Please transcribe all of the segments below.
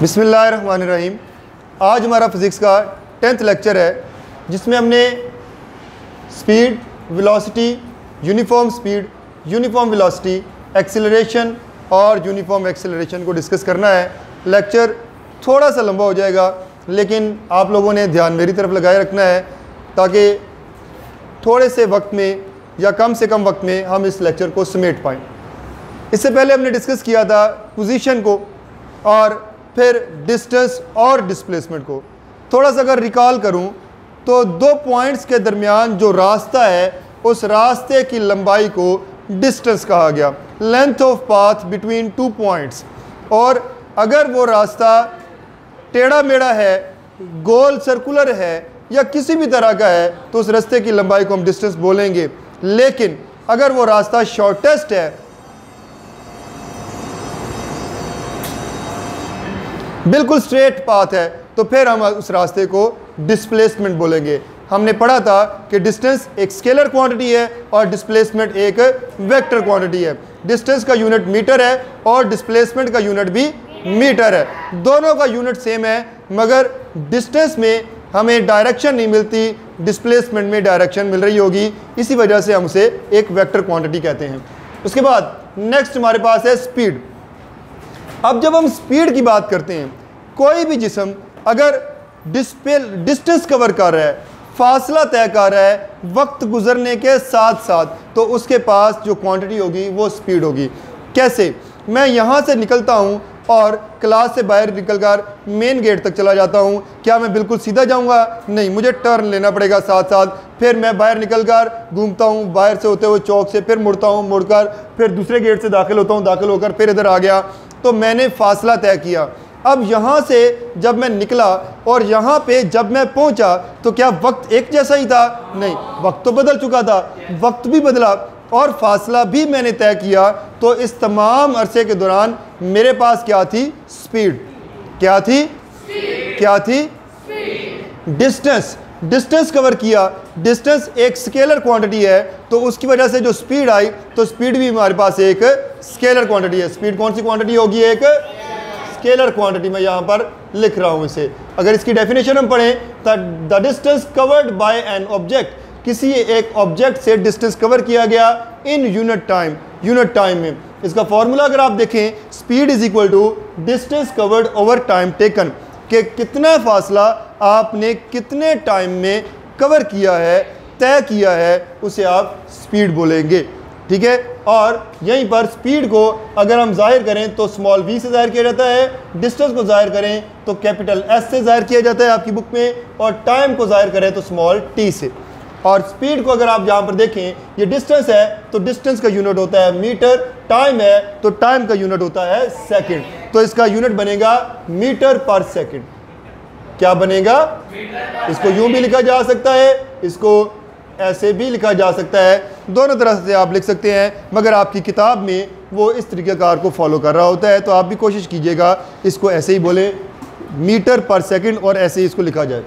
बिस्मिल्लाहिर्रहमानिर्रहीम। आज हमारा फिज़िक्स का 10th लेक्चर है, जिसमें हमने speed, velocity, uniform speed, uniform velocity, acceleration और यूनिफॉर्म एक्सेलरेशन को डिस्कस करना है। लेक्चर थोड़ा सा लंबा हो जाएगा, लेकिन आप लोगों ने ध्यान मेरी तरफ लगाए रखना है ताकि थोड़े से वक्त में या कम से कम वक्त में हम इस लेक्चर को समेट पाएँ। इससे पहले हमने डिस्कस किया था पोजीशन को और फिर डिस्टेंस और डिस्प्लेसमेंट को। थोड़ा सा अगर रिकॉल करूं तो दो पॉइंट्स के दरमियान जो रास्ता है, उस रास्ते की लंबाई को डिस्टेंस कहा गया, length of path between two points. और अगर वो रास्ता टेढ़ा मेढ़ा है, गोल सर्कुलर है या किसी भी तरह का है, तो उस रास्ते की लंबाई को हम डिस्टेंस बोलेंगे। लेकिन अगर वो रास्ता शॉर्टेस्ट है, बिल्कुल स्ट्रेट पाथ है, तो फिर हम उस रास्ते को डिस्प्लेसमेंट बोलेंगे। हमने पढ़ा था कि डिस्टेंस एक स्केलर क्वांटिटी है और डिस्प्लेसमेंट एक वेक्टर क्वांटिटी है। डिस्टेंस का यूनिट मीटर है और डिस्प्लेसमेंट का यूनिट भी मीटर है। दोनों का यूनिट सेम है, मगर डिस्टेंस में हमें डायरेक्शन नहीं मिलती, डिस्प्लेसमेंट में डायरेक्शन मिल रही होगी। इसी वजह से हम उसे एक वेक्टर क्वांटिटी कहते हैं। उसके बाद नेक्स्ट हमारे पास है स्पीड। अब जब हम स्पीड की बात करते हैं, कोई भी जिस्म अगर डिस्टेंस कवर कर रहा है, फासला तय कर रहा है वक्त गुजरने के साथ साथ, तो उसके पास जो क्वांटिटी होगी वो स्पीड होगी। कैसे? मैं यहाँ से निकलता हूँ और क्लास से बाहर निकलकर मेन गेट तक चला जाता हूँ, क्या मैं बिल्कुल सीधा जाऊँगा? नहीं, मुझे टर्न लेना पड़ेगा साथ साथ। फिर मैं बाहर निकलकर घूमता हूँ, बाहर से होते हुए चौक से, फिर मुड़ता हूँ, मुड़कर फिर दूसरे गेट से दाखिल होता हूँ, दाखिल होकर फिर इधर आ गया, तो मैंने फासला तय किया। अब यहाँ से जब मैं निकला और यहाँ पे जब मैं पहुँचा, तो क्या वक्त एक जैसा ही था? नहीं, वक्त तो बदल चुका था, वक्त भी बदला और फासला भी मैंने तय किया। तो इस तमाम अरसे के दौरान मेरे पास क्या थी? स्पीड। क्या थी? क्या थी? डिस्टेंस। डिस्टेंस कवर किया। डिस्टेंस एक स्केलर क्वांटिटी है, तो उसकी वजह से जो स्पीड आई, तो स्पीड भी हमारे पास एक स्केलर क्वांटिटी है। स्पीड कौन सी क्वांटिटी होगी? एक स्केलर क्वांटिटी। मैं यहाँ पर लिख रहा हूँ इसे। अगर इसकी डेफिनेशन हम पढ़ें, the distance covered by an object, किसी एक ऑब्जेक्ट से डिस्टेंस कवर किया गया in unit time, unit time में। इसका फॉर्मूला अगर आप देखें, speed is equal to distance covered over time taken, कि कितना फासला आपने कितने टाइम में कवर किया है, तय किया है, उसे आप स्पीड बोलेंगे। ठीक है। और यहीं पर स्पीड को अगर हम जाहिर करें तो स्मॉल v से जाहिर किया जाता है, डिस्टेंस को जाहिर करें तो कैपिटल S से जाहिर किया जाता है आपकी बुक में, और टाइम को जाहिर करें तो स्मॉल t से। और स्पीड को अगर आप यहाँ पर देखें, ये डिस्टेंस है तो डिस्टेंस का यूनिट होता है मीटर, टाइम है तो टाइम का यूनिट होता है सेकेंड। तो इसका यूनिट बनेगा मीटर पर सेकेंड। क्या बनेगा? इसको यूं भी लिखा जा सकता है, इसको ऐसे भी लिखा जा सकता है, दोनों तरह से आप लिख सकते हैं, मगर आपकी किताब में वो इस तरीक़ेकार को फॉलो कर रहा होता है। तो आप भी कोशिश कीजिएगा इसको ऐसे ही बोले, मीटर पर सेकंड, और ऐसे ही इसको लिखा जाए।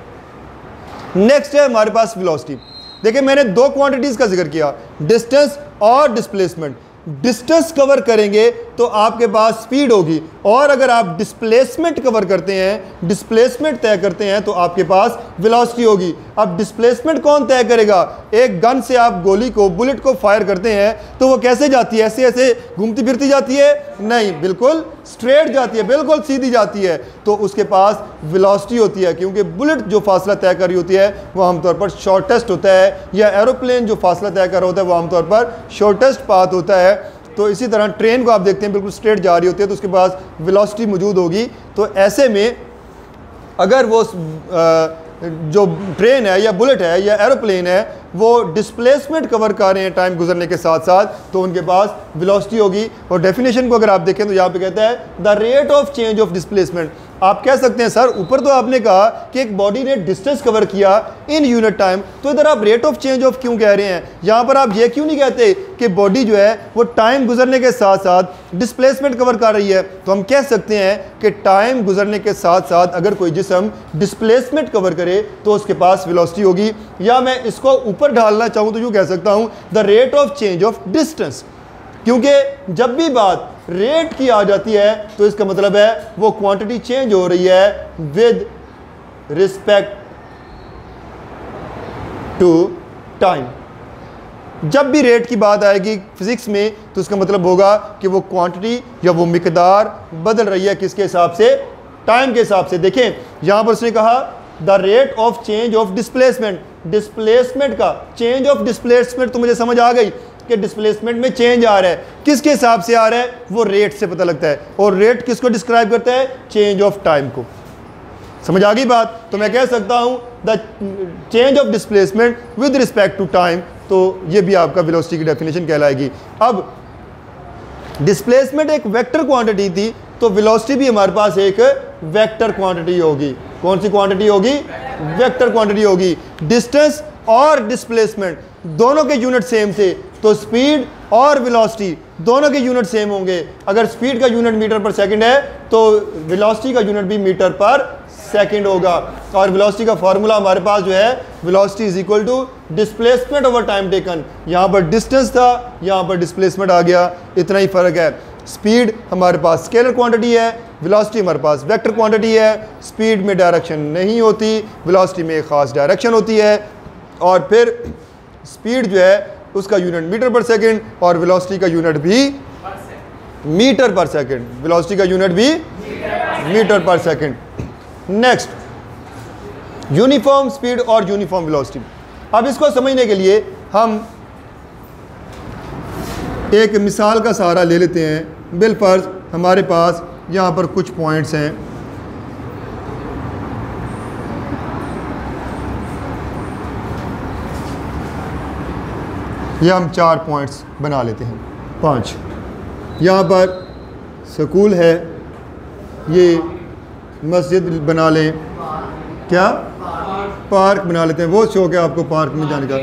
नेक्स्ट है हमारे पास वेलोसिटी। देखिए, मैंने दो क्वांटिटीज़ का जिक्र किया, डिस्टेंस और डिस्प्लेसमेंट। डिस्टेंस कवर करेंगे तो आपके पास स्पीड होगी, और अगर आप डिस्प्लेसमेंट कवर करते हैं, डिस्प्लेसमेंट तय करते हैं, तो आपके पास वेलोसिटी होगी। अब डिस्प्लेसमेंट कौन तय करेगा? एक गन से आप गोली को, बुलेट को फायर करते हैं तो वो कैसे जाती है? ऐसे ऐसे घूमती फिरती जाती है? नहीं, बिल्कुल स्ट्रेट जाती है, बिल्कुल सीधी जाती है। तो उसके पास वेलोसिटी होती है, क्योंकि बुलेट जो फासला तय कर रही होती है वो आमतौर पर शॉर्टेस्ट होता है, या एरोप्लेन जो फासला तय कर रहा होता है वो आमतौर पर शॉर्टेस्ट पाथ होता है। तो इसी तरह ट्रेन को आप देखते हैं बिल्कुल स्ट्रेट जा रही होती है, तो उसके पास वेलोसिटी मौजूद होगी। तो ऐसे में अगर वो जो ट्रेन है या बुलेट है या एरोप्लेन है वो डिस्प्लेसमेंट कवर कर रहे हैं टाइम गुजरने के साथ साथ, तो उनके पास वेलोसिटी होगी। और डेफिनेशन को अगर आप देखें तो यहाँ पे कहता है the rate of change of displacement. आप कह सकते हैं सर, ऊपर तो आपने कहा कि एक बॉडी ने डिस्टेंस कवर किया इन यूनिट टाइम, तो इधर आप रेट ऑफ चेंज ऑफ क्यों कह रहे हैं? यहाँ पर आप ये क्यों नहीं कहते कि बॉडी जो है वो टाइम गुजरने के साथ साथ डिस्प्लेसमेंट कवर कर रही है? तो हम कह सकते हैं कि टाइम गुजरने के साथ साथ अगर कोई जिस्म डिस्प्लेसमेंट कवर करे तो उसके पास वेलोसिटी होगी। या मैं इसको ऊपर ढालना चाहूँ तो यूँ कह सकता हूँ the rate of change of distance. क्योंकि जब भी बात रेट की आ जाती है तो इसका मतलब है वो क्वांटिटी चेंज हो रही है विद रिस्पेक्ट टू टाइम। जब भी रेट की बात आएगी फिजिक्स में तो इसका मतलब होगा कि वो क्वांटिटी या वो मिकदार बदल रही है किसके हिसाब से, टाइम के हिसाब से। देखें यहां पर उसने कहा the rate of change of displacement, displacement का चेंज ऑफ डिस्प्लेसमेंट, तो मुझे समझ आ गई कि डिस्प्लेसमेंट में चेंज आ रहा है, किसके हिसाब से आ रहा है, वो रेट से पता लगता है। और रेट किसको डिस्क्राइब करता है, चेंज ऑफ टाइम को। समझ आ गई बात। तो मैं कह सकता हूं the change of displacement with respect to time, तो ये भी आपका वेलोसिटी की डेफिनेशन कहलाएगी। अब डिस्प्लेसमेंट एक वेक्टर क्वांटिटी थी, तो वेलोसिटी भी हमारे पास एक वेक्टर क्वांटिटी होगी। कौन सी क्वांटिटी होगी, वेक्टर क्वांटिटी होगी। डिस्टेंस और डिस्प्लेसमेंट दोनों के यूनिट सेम थे, तो स्पीड और वेलोसिटी दोनों के यूनिट सेम होंगे। अगर स्पीड का यूनिट मीटर पर सेकंड है तो वेलोसिटी का यूनिट भी मीटर पर सेकंड होगा। और वेलोसिटी का फार्मूला हमारे पास जो है, velocity is equal to displacement over time taken. यहाँ पर डिस्टेंस था, यहाँ पर डिस्प्लेसमेंट आ गया, इतना ही फर्क है। स्पीड हमारे पास स्केलर क्वांटिटी है, वेलोसिटी हमारे पास वेक्टर क्वांटिटी है। स्पीड में डायरेक्शन नहीं होती, वेलोसिटी में एक ख़ास डायरेक्शन होती है। और फिर स्पीड जो है उसका यूनिट मीटर पर सेकंड और वेलोसिटी का यूनिट भी मीटर पर सेकंड, वेलोसिटी का यूनिट भी मीटर पर सेकंड। नेक्स्ट, यूनिफॉर्म स्पीड और यूनिफॉर्म वेलोसिटी। अब इसको समझने के लिए हम एक मिसाल का सहारा ले लेते हैं। बिलफर्ज हमारे पास यहाँ पर कुछ पॉइंट्स हैं, ये हम 4 पॉइंट्स बना लेते हैं, 5। यहाँ पर स्कूल है, ये मस्जिद बना लें, क्या पार्क बना लेते हैं, बहुत शौक़ है आपको पार्क में जाने का,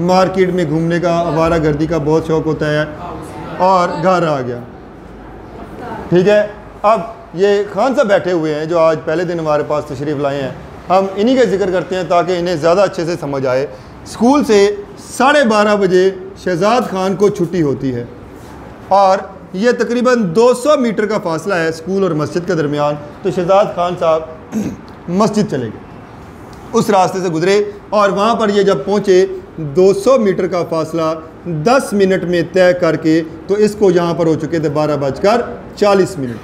मार्केट में घूमने का, आवारा गर्दी का बहुत शौक़ होता है, और घर आ गया। ठीक है, अब ये खान साहब बैठे हुए हैं जो आज पहले दिन हमारे पास तशरीफ़ लाए हैं, हम इन्हीं का जिक्र करते हैं ताकि इन्हें ज़्यादा अच्छे से समझ आए। स्कूल से 12:30 बजे शहजाद खान को छुट्टी होती है और ये तकरीबन 200 मीटर का फासला है स्कूल और मस्जिद के दरमियान। तो शहजाद खान साहब मस्जिद चले गए, उस रास्ते से गुजरे और वहाँ पर ये जब पहुँचे 200 मीटर का फासला 10 मिनट में तय करके, तो इसको यहाँ पर हो चुके थे 12:40।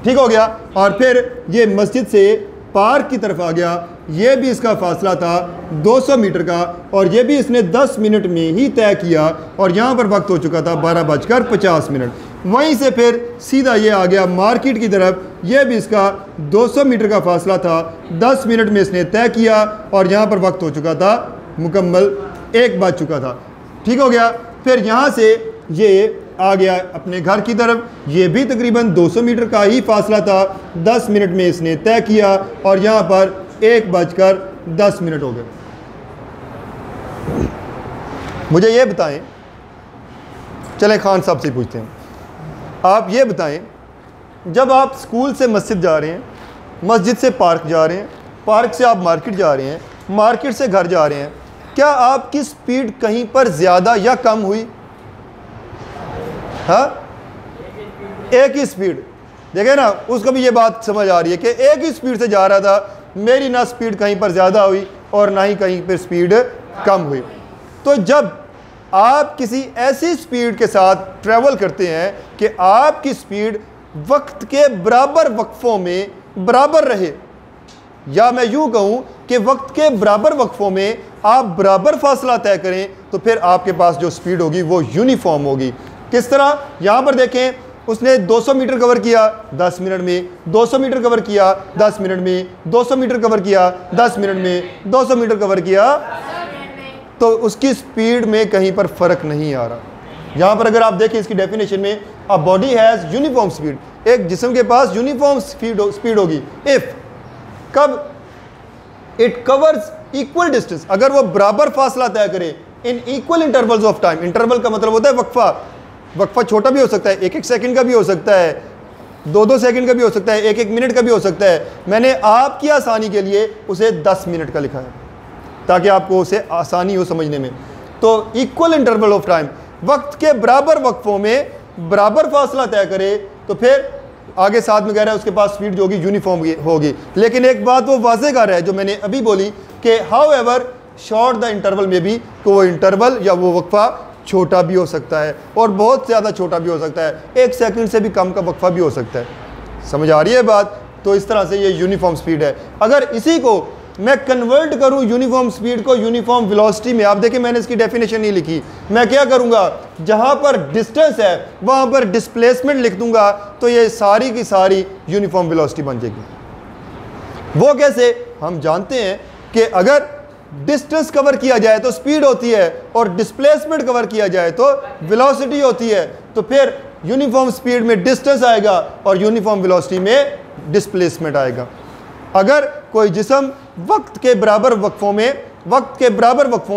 ठीक हो गया। और फिर ये मस्जिद से पार्क की तरफ आ गया, ये भी इसका फासला था 200 मीटर का और ये भी इसने 10 मिनट में ही तय किया और यहाँ पर वक्त हो चुका था 12:50। वहीं से फिर सीधा ये आ गया मार्केट की तरफ, ये भी इसका 200 मीटर का फासला था, 10 मिनट में इसने तय किया और यहाँ पर वक्त हो चुका था मुकम्मल 1 बज चुका था। ठीक हो गया। फिर यहाँ से ये आ गया अपने घर की तरफ, ये भी तकरीबन 200 मीटर का ही फासला था, 10 मिनट में इसने तय किया और यहाँ पर 1:10 हो गए। मुझे ये बताएं, चलें खान साहब से पूछते हैं, आप ये बताएं, जब आप स्कूल से मस्जिद जा रहे हैं, मस्जिद से पार्क जा रहे हैं, पार्क से आप मार्केट जा रहे हैं, मार्केट से घर जा रहे हैं, क्या आपकी स्पीड कहीं पर ज़्यादा या कम हुई? हाँ, एक ही स्पीड। देखें ना, उसको भी ये बात समझ आ रही है कि एक ही स्पीड से जा रहा था, मेरी ना स्पीड कहीं पर ज़्यादा हुई और ना ही कहीं पर स्पीड कम हुई। तो जब आप किसी ऐसी स्पीड के साथ ट्रैवल करते हैं कि आपकी स्पीड वक्त के बराबर वक्फों में बराबर रहे, या मैं यूँ कहूँ कि वक्त के बराबर वक्फों में आप बराबर फासला तय करें, तो फिर आपके पास जो स्पीड होगी वो यूनिफॉर्म होगी। किस तरह? यहाँ पर देखें, उसने 200 मीटर कवर किया 10 मिनट में, 200 मीटर कवर किया 10 मिनट में, 200 मीटर कवर किया 10 मिनट में, 200 मीटर कवर किया, तो उसकी स्पीड में कहीं पर फ़र्क नहीं आ रहा। यहाँ पर अगर आप देखें इसकी डेफिनेशन में, a body has uniform speed, एक जिस्म के पास यूनिफॉर्म स्पीड होगी इफ़, कब? इट कवर्स इक्वल डिस्टेंस, अगर वो बराबर फासला तय करे in equal intervals of time. Interval का मतलब होता है वक्फा, वक्फा छोटा भी हो सकता है, 1-1 सेकंड का भी हो सकता है, 2-2 सेकंड का भी हो सकता है, 1-1 मिनट का भी हो सकता है। मैंने आपकी आसानी के लिए उसे 10 मिनट का लिखा है ताकि आपको उसे आसानी हो समझने में। तो इक्वल इंटरवल ऑफ टाइम, वक्त के बराबर वक्फों में बराबर फासला तय करे तो फिर आगे साथ में कह रहा है उसके पास स्पीड जो होगी यूनिफॉर्म होगी। लेकिन एक बात वो वाज़ेह कर रहा है जो मैंने अभी बोली कि how ever short the interval में भी, तो वो इंटरवल या वो वक्फा छोटा भी हो सकता है और बहुत ज़्यादा छोटा भी हो सकता है, 1 सेकंड से भी कम का वक्फा भी हो सकता है। समझ आ रही है बात? तो इस तरह से ये यूनिफॉर्म स्पीड है। अगर इसी को मैं कन्वर्ट करूं यूनिफॉर्म स्पीड को यूनिफॉर्म वेलोसिटी में, आप देखिए मैंने इसकी डेफिनेशन नहीं लिखी, मैं क्या करूंगा, जहां पर डिस्टेंस है वहां पर डिस्प्लेसमेंट लिख दूंगा, तो ये सारी की सारी यूनिफॉर्म वेलोसिटी बन जाएगी। वो कैसे? हम जानते हैं कि अगर डिस्टेंस कवर किया जाए तो स्पीड होती है और डिस्प्लेसमेंट कवर किया जाए तो वेलोसिटी होती है। तो फिर यूनिफॉर्म स्पीड में डिस्टेंस आएगा और यूनिफॉर्म वेलोसिटी में डिस्प्लेसमेंट आएगा। अगर कोई जिस्म वक्त के बराबर वक्फों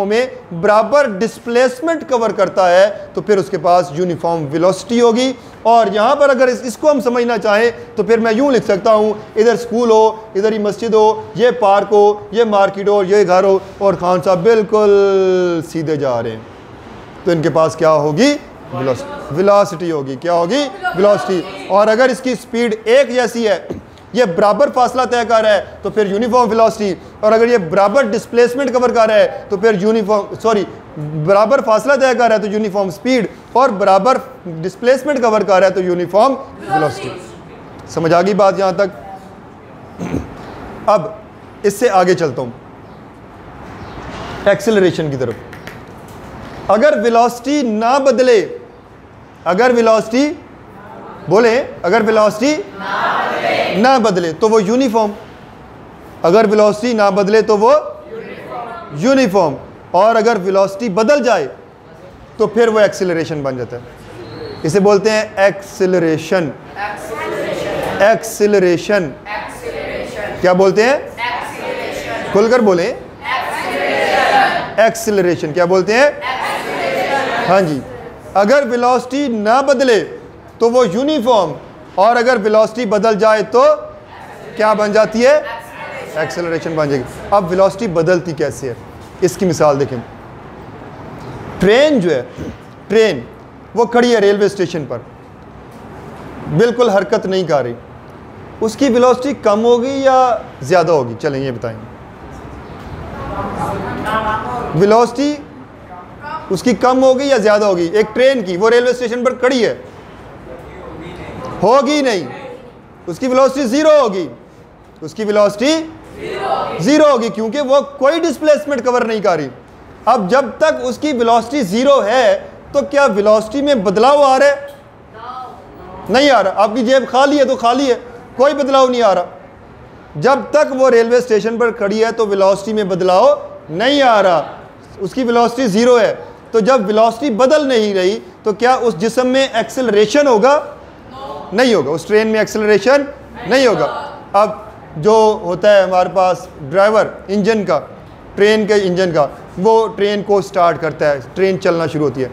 में बराबर डिस्प्लेसमेंट कवर करता है तो फिर उसके पास यूनिफॉर्म वेलोसिटी होगी। और यहाँ पर अगर इसको हम समझना चाहें तो फिर मैं यूँ लिख सकता हूँ, इधर स्कूल हो, इधर ही मस्जिद हो, ये पार्क हो, ये मार्केट हो, ये घर हो और खान साहब बिल्कुल सीधे जा रहे हैं, तो इनके पास क्या होगी? वेलोसिटी होगी। क्या होगी? वेलोसिटी। और अगर इसकी स्पीड एक जैसी है, ये बराबर फासला तय कर रहा है तो फिर यूनिफॉर्म वेलोसिटी, और अगर ये बराबर डिस्प्लेसमेंट कवर कर रहा है तो फिर बराबर फासला तय कर रहा है तो यूनिफॉर्म स्पीड, और बराबर डिस्प्लेसमेंट कवर कर रहा है तो यूनिफॉर्म वेलोसिटी। समझ आ गई बात यहाँ तक? अब इससे आगे चलता हूँ एक्सेलरेशन की तरफ। अगर वेलोसिटी ना बदले, अगर वेलोसिटी ना बदले तो वो यूनिफॉर्म, अगर वेलोसिटी ना बदले तो वो यूनिफॉर्म, और अगर वेलोसिटी बदल जाए तो फिर वो एक्सेलरेशन बन जाता है। इसे बोलते हैं एक्सेलरेशन। एक्सेलरेशन क्या बोलते हैं? खुलकर बोलें। एक्सेलरेशन क्या बोलते हैं? हाँ जी। अगर वेलोसिटी ना बदले तो वो यूनिफॉर्म, और अगर वेलोसिटी बदल जाए तो क्या बन जाती है? एक्सेलरेशन बन जाएगी। अब वेलोसिटी बदलती कैसे है, इसकी मिसाल देखें। ट्रेन जो है, ट्रेन वो खड़ी है रेलवे स्टेशन पर, बिल्कुल हरकत नहीं कर रही, उसकी वेलोसिटी कम होगी या ज़्यादा होगी? चलें ये बताएं। वेलोसिटी उसकी कम होगी या ज़्यादा होगी? एक ट्रेन की, वो रेलवे स्टेशन पर खड़ी है, होगी नहीं, उसकी वेलोसिटी ज़ीरो होगी, उसकी वेलोसिटी ज़ीरो होगी क्योंकि वो कोई डिस्प्लेसमेंट कवर नहीं कर रही। अब जब तक उसकी वेलोसिटी ज़ीरो है तो क्या वेलोसिटी में बदलाव आ रहा है? नहीं आ रहा। आपकी जेब खाली है तो खाली है, कोई बदलाव नहीं आ रहा। जब तक वो रेलवे स्टेशन पर खड़ी है तो वेलोसिटी में बदलाव नहीं आ रहा, उसकी वेलोसिटी ज़ीरो है। तो जब वेलोसिटी बदल नहीं रही तो क्या उस जिस्म में एक्सेलरेशन होगा? नहीं होगा। उस ट्रेन में एक्सेलरेशन नहीं होगा। अब जो होता है हमारे पास ड्राइवर इंजन का, ट्रेन के इंजन का, वो ट्रेन को स्टार्ट करता है, ट्रेन चलना शुरू होती है,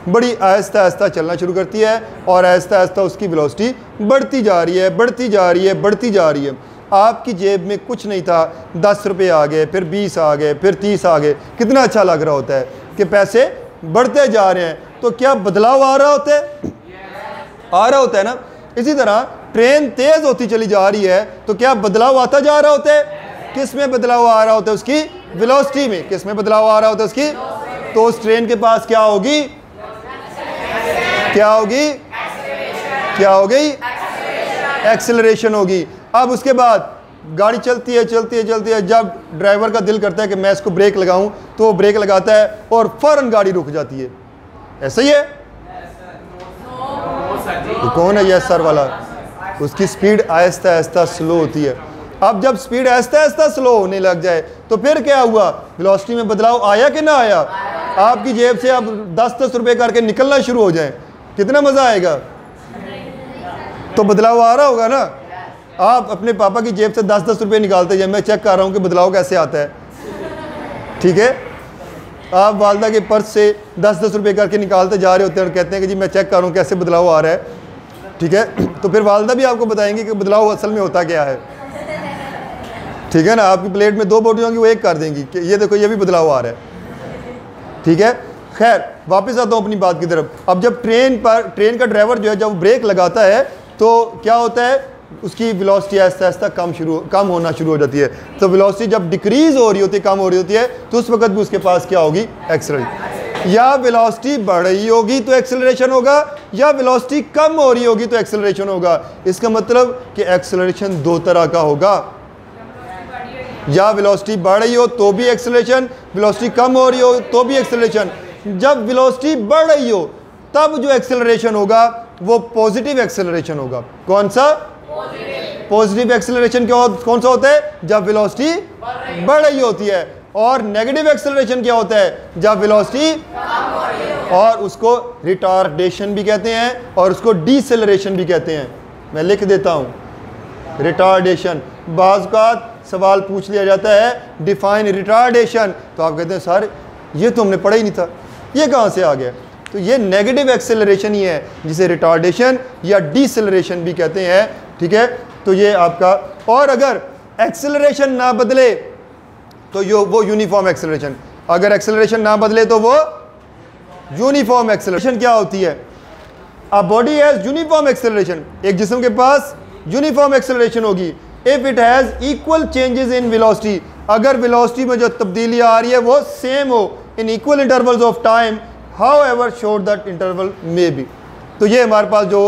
बड़ी आहिस्ता आहिस्ता चलना शुरू करती है और आहिस्ता आहिस्ता उसकी वेलोसिटी बढ़ती जा रही है, बढ़ती जा रही है, बढ़ती जा रही है। आपकी जेब में कुछ नहीं था, 10 रुपये आ गए, फिर 20 आ गए, फिर 30 आ गए, कितना अच्छा लग रहा होता है कि पैसे बढ़ते जा रहे हैं। तो क्या बदलाव आ रहा होता है? आ रहा होता है ना। इसी तरह ट्रेन तेज़ होती चली जा रही है तो क्या बदलाव आता जा रहा होता है? किस में बदलाव आ रहा होता है? उसकी वेलोसिटी में। किस में बदलाव आ रहा होता है? उसकी। तो उस ट्रेन के पास क्या होगी? क्या होगी? क्या होगी? एक्सेलरेशन होगी। अब उसके बाद गाड़ी चलती है चलती है चलती है, जब ड्राइवर का दिल करता है कि मैं इसको ब्रेक लगाऊं तो वो ब्रेक लगाता है और फौरन गाड़ी रुक जाती है। ऐसा ही है? तो कौन है ये सर वाला? उसकी स्पीड आहिस्ता आहिस्ता स्लो होती है। अब जब स्पीड आहिस्ता आहिस्ता स्लो होने लग जाए तो फिर क्या हुआ? वेलोसिटी में बदलाव आया कि ना आया? आपकी जेब से अब 10-10 रुपये करके निकलना शुरू हो जाए, कितना मज़ा आएगा? तो बदलाव आ रहा होगा ना। आप अपने पापा की जेब से 10-10 रुपये निकालते जाए, मैं चेक कर रहा हूँ कि बदलाव कैसे आता है। ठीक है, आप वालदा के पर्स से 10-10 रुपये करके निकालते जा रहे होते हैं और कहते हैं कि जी मैं चेक कर रहा हूँ कैसे बदलाव आ रहा है। ठीक है, तो फिर वालदा भी आपको बताएंगे कि बदलाव असल में होता क्या है। ठीक है ना, आपकी प्लेट में 2 बोटियाँ होंगी, वो एक कर देंगी कि ये देखो ये भी बदलाव आ रहा है। ठीक है, खैर वापस आता हूँ अपनी बात की तरफ। अब जब ट्रेन का ड्राइवर जो है जब ब्रेक लगाता है तो क्या होता है, उसकी वेलोसिटी आहिस्ता आहिस्ता कम होना शुरू हो जाती है। तो वेलोसिटी जब डिक्रीज हो रही होती है, कम हो रही होती है, तो उस वक्त भी उसके पास क्या होगी, एक्सेलरेशन। या वेलोसिटी बढ़ रही होगी तो एक्सेलरेशन होगा, या वेलोसिटी कम हो रही होगी तो एक्सेलरेशन होगा। इसका मतलब कि एक्सेलरेशन दो तरह का होगा, या वेलोसिटी बढ़ रही हो तो भी एक्सेलरेशन, वेलोसिटी कम हो रही हो तो भी एक्सेलरेशन। जब वेलोसिटी बढ़ रही हो तब जो एक्सेलरेशन होगा वो पॉजिटिव एक्सेलरेशन होगा। कौन सा? पॉजिटिव एक्सेलरेशन कौन सा होता है? जब वेलोसिटी बढ़ रही होती है। और नेगेटिव एक्सेलरेशन क्या होता है? जब वेलोसिटी, और उसको रिटार्डेशन भी कहते हैं और उसको डीसेलरेशन भी कहते हैं। मैं लिख देता हूँ, रिटार्डेशन। बाज़ का सवाल पूछ लिया जाता है डिफाइन रिटार्डेशन, तो आप कहते हैं सर ये तो हमने पढ़ा ही नहीं था, ये कहाँ से आ गया? तो ये नेगेटिव एक्सेलरेशन ही है जिसे रिटार्डेशन या डीसेलरेशन भी कहते हैं। ठीक है, तो ये आपका। और अगर एक्सेलरेशन ना बदले तो वो यूनिफॉर्म एक्सेलरेशन, अगर एक्सेलरेशन ना बदले तो वो यूनिफॉर्म एक्सेलरेशन क्या होती है? A body has uniform acceleration, एक जिस्म के पास यूनिफॉर्म एक्सेलरेशन होगी if it has equal changes in velocity, अगर वेलोसिटी में जो तब्दीली आ रही है वो सेम हो in equal intervals of time however short that interval may be. तो ये हमारे पास जो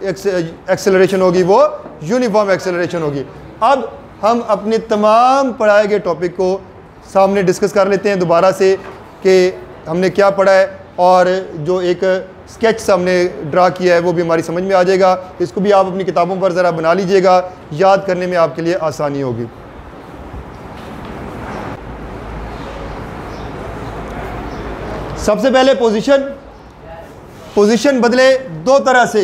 एक्सेलरेशन होगी वो यूनिफॉर्म एक्सेलरेशन होगी। अब हम अपने तमाम पढ़ाए गए टॉपिक को सामने डिस्कस कर लेते हैं दोबारा से कि हमने क्या पढ़ा है, और जो एक स्केच हमने ड्रा किया है वो भी हमारी समझ में आ जाएगा। इसको भी आप अपनी किताबों पर ज़रा बना लीजिएगा, याद करने में आपके लिए आसानी होगी। सबसे पहले पोजीशन बदले दो तरह से,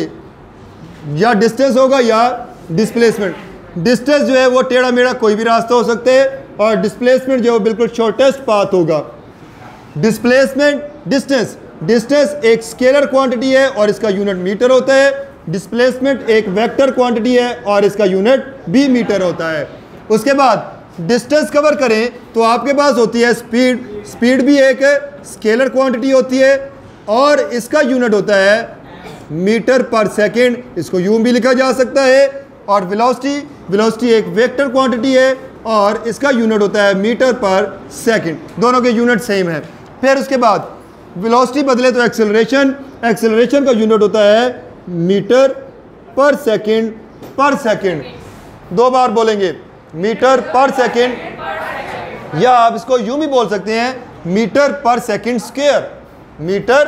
या डिस्टेंस होगा या डिस्प्लेसमेंट। डिस्टेंस जो है वो टेढ़ा मेढ़ा कोई भी रास्ता हो सकते हैं, और डिस्प्लेसमेंट जो है बिल्कुल शॉर्टेस्ट पाथ होगा। डिस्टेंस एक स्केलर क्वांटिटी है और इसका यूनिट मीटर होता है। डिस्प्लेसमेंट एक वेक्टर क्वांटिटी है और इसका यूनिट भी मीटर होता है। उसके बाद डिस्टेंस कवर करें तो आपके पास होती है स्पीड भी एक स्केलर क्वांटिटी होती है और इसका यूनिट होता है मीटर पर सेकेंड, इसको यूं भी लिखा जा सकता है। और वेलोसिटी एक वेक्टर क्वांटिटी है और इसका यूनिट होता है मीटर पर सेकेंड, दोनों के यूनिट सेम है। फिर उसके बाद वेलोसिटी बदले तो एक्सेलरेशन का यूनिट होता है मीटर पर सेकेंड। दो बार बोलेंगे, मीटर पर सेकेंड, या आप इसको यूं भी बोल सकते हैं मीटर पर सेकेंड स्क्वायर, मीटर।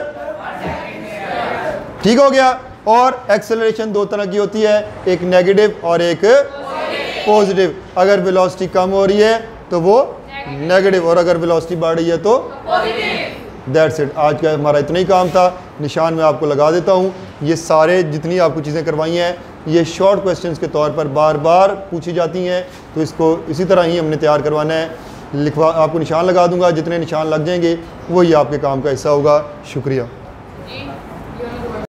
ठीक हो गया। और एक्सेलरेशन दो तरह की होती है, एक नेगेटिव और एक पॉजिटिव। अगर वेलोसिटी कम हो रही है तो वो नेगेटिव, और अगर वेलोसिटी बढ़ रही है तो दैट्स इट। आज का हमारा इतना ही काम था। निशान मैं आपको लगा देता हूँ। ये सारे जितनी आपको चीज़ें करवाई हैं ये शॉर्ट क्वेश्चंस के तौर पर बार बार पूछी जाती हैं, तो इसको इसी तरह ही हमने तैयार करवाना है। आपको निशान लगा दूंगा, जितने निशान लग जाएंगे वही आपके काम का हिस्सा होगा। शुक्रिया।